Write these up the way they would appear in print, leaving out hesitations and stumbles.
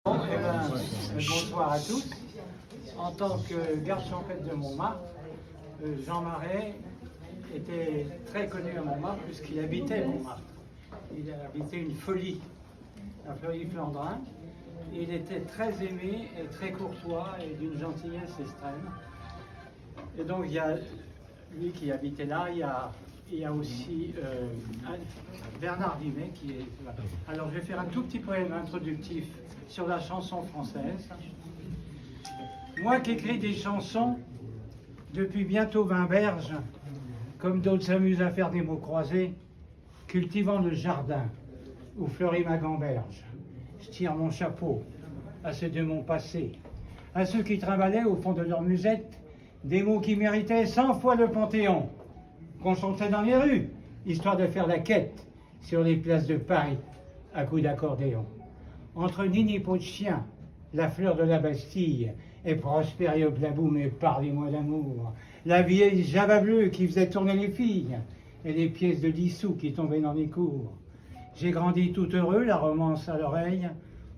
Bonsoir à tous. En tant que garde champêtre de Montmartre, Jean Marais était très connu à Montmartre puisqu'il habitait Montmartre. Il habitait une folie, la Fleury-Flandrin. Il était très aimé et très courtois et d'une gentillesse extrême. Et donc il y a lui qui habitait là, il y a aussi Bernard Dimet qui est là. Alors je vais faire un tout petit poème introductif sur la chanson française. Moi qui écris des chansons depuis bientôt 20 berges, comme d'autres s'amusent à faire des mots croisés, cultivant le jardin où fleurit ma gamberge. Je tire mon chapeau à ceux de mon passé, à ceux qui travaillaient au fond de leur musette des mots qui méritaient 100 fois le Panthéon, qu'on chantait dans les rues, histoire de faire la quête sur les places de Paris à coups d'accordéon. Entre Nini Peau de Chien, la fleur de la Bastille, et Prospério Blabou, mais parlez-moi d'amour, la vieille Java bleue qui faisait tourner les filles, et les pièces de 10 sous qui tombaient dans les cours. J'ai grandi tout heureux, la romance à l'oreille,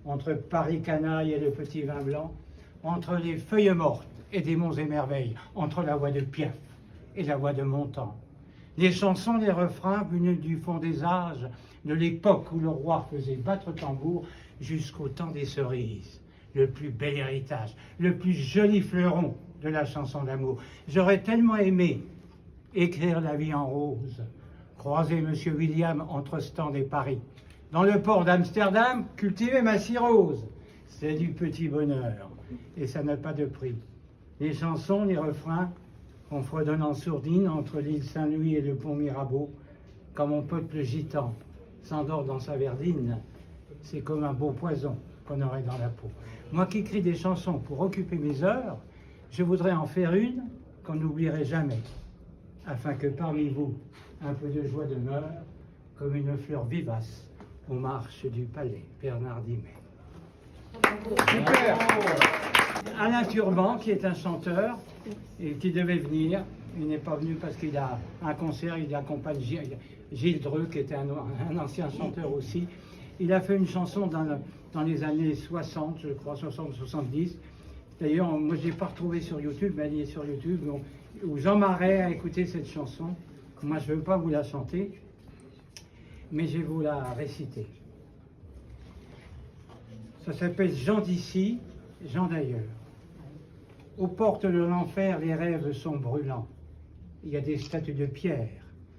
entre Paris canaille et le petit vin blanc, entre les feuilles mortes et des monts et merveilles, entre la voix de Piaf et la voix de Montand. Les chansons, les refrains venus du fond des âges, de l'époque où le roi faisait battre tambour, jusqu'au temps des cerises, le plus bel héritage, le plus joli fleuron de la chanson d'amour. J'aurais tellement aimé écrire la vie en rose, croiser Monsieur William entre Stand et Paris, dans le port d'Amsterdam, cultiver ma cirrhose. C'est du petit bonheur, et ça n'a pas de prix. Les chansons, les refrains, on fredonne en sourdine entre l'île Saint-Louis et le pont Mirabeau, quand mon peuple gitan s'endort dans sa verdine, c'est comme un beau poison qu'on aurait dans la peau. Moi qui écris des chansons pour occuper mes heures, je voudrais en faire une qu'on n'oublierait jamais, afin que parmi vous, un peu de joie demeure, comme une fleur vivace aux marches du palais. Bernard Dimet. Super. Alain Turban, qui est un chanteur et qui devait venir, il n'est pas venu parce qu'il a un concert, il accompagne Gilles Dreux, qui était un ancien chanteur aussi. Il a fait une chanson dans les années 60, je crois, 60-70. D'ailleurs, moi je ne l'ai pas retrouvée sur YouTube, mais elle est sur YouTube, où Jean Marais a écouté cette chanson. Moi je ne veux pas vous la chanter, mais je vais vous la réciter. Ça s'appelle Jean d'ici, Jean d'ailleurs. Aux portes de l'enfer, les rêves sont brûlants. Il y a des statues de pierre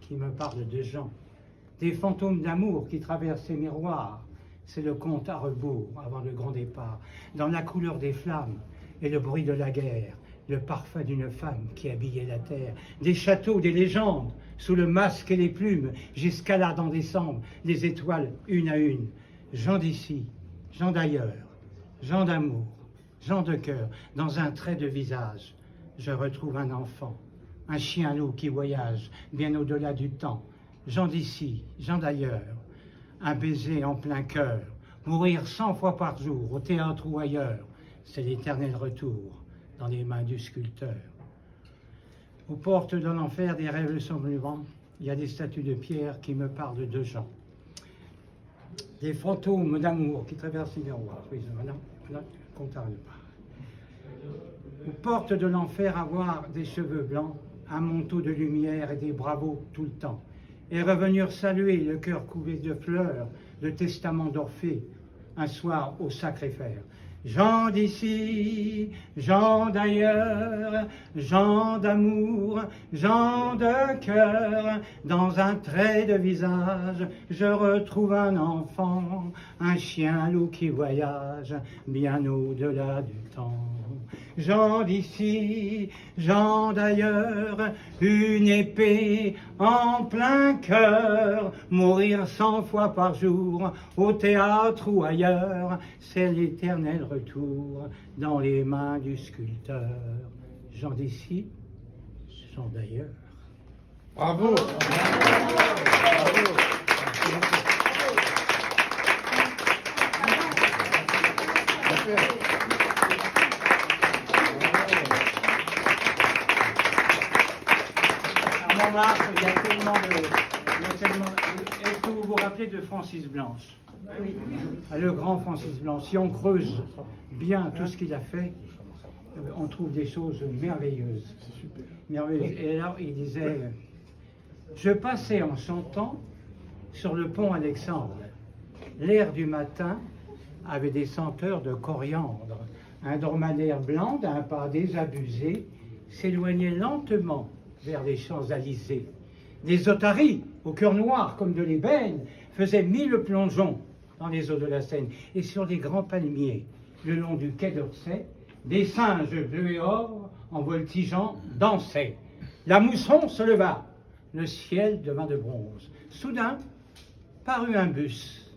qui me parlent de Jean. Des fantômes d'amour qui traversent ces miroirs. C'est le compte à rebours avant le grand départ. Dans la couleur des flammes et le bruit de la guerre, le parfum d'une femme qui habillait la terre. Des châteaux, des légendes, sous le masque et les plumes, j'escalade en décembre les étoiles une à une. Jean d'ici, Jean d'ailleurs, Jean d'amour, Jean de cœur, dans un trait de visage, je retrouve un enfant, un chien-loup qui voyage bien au-delà du temps. Jean d'ici, Jean d'ailleurs, un baiser en plein cœur, mourir 100 fois par jour, au théâtre ou ailleurs, c'est l'éternel retour dans les mains du sculpteur. Aux portes de l'enfer, des rêves sombrants, il y a des statues de pierre qui me parlent de Jean. Des fantômes d'amour qui traversent les miroirs. Oui, voilà, comptable pas. Aux portes de l'enfer, avoir des cheveux blancs, un manteau de lumière et des bravos tout le temps. Et revenir saluer le cœur couvert de fleurs, le testament d'Orphée, un soir au sacré fer. Jean d'ici, Jean d'ailleurs, Jean d'amour, Jean de cœur, dans un trait de visage, je retrouve un enfant, un chien-loup qui voyage bien au-delà du temps. Jean d'ici, Jean d'ailleurs, une épée en plein cœur, mourir 100 fois par jour, au théâtre ou ailleurs, c'est l'éternel retour dans les mains du sculpteur. Jean d'ici, Jean d'ailleurs. Bravo. Bravo. À Montmartre, il y a tellement de... Est-ce que vous vous rappelez de Francis Blanche? Le grand Francis Blanc, si on creuse bien tout ce qu'il a fait, on trouve des choses merveilleuses. Merveilleuses. Et alors, il disait, je passais en chantant sur le pont Alexandre. L'air du matin avait des senteurs de coriandre. Un dromadaire blanc d'un pas désabusé s'éloignait lentement vers les Champs-Élysées. Des otaries, au cœur noir comme de l'ébène, faisaient 1000 plongeons dans les eaux de la Seine. Et sur les grands palmiers, le long du quai d'Orsay, des singes bleus et or, en voltigeant, dansaient. La mousson se leva, le ciel devint de bronze. Soudain, parut un bus,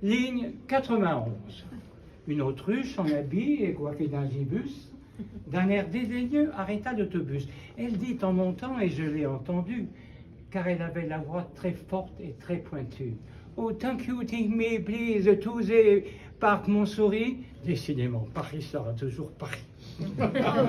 ligne 91. Une autruche en habit et coiffée d'un gibus, d'un air dédaigneux, arrêta l'autobus. Elle dit en montant, et je l'ai entendu, car elle avait la voix très forte et très pointue. Oh, thank you, take me, please, to the Parc Montsouris. Décidément, Paris sera toujours Paris. Bravo.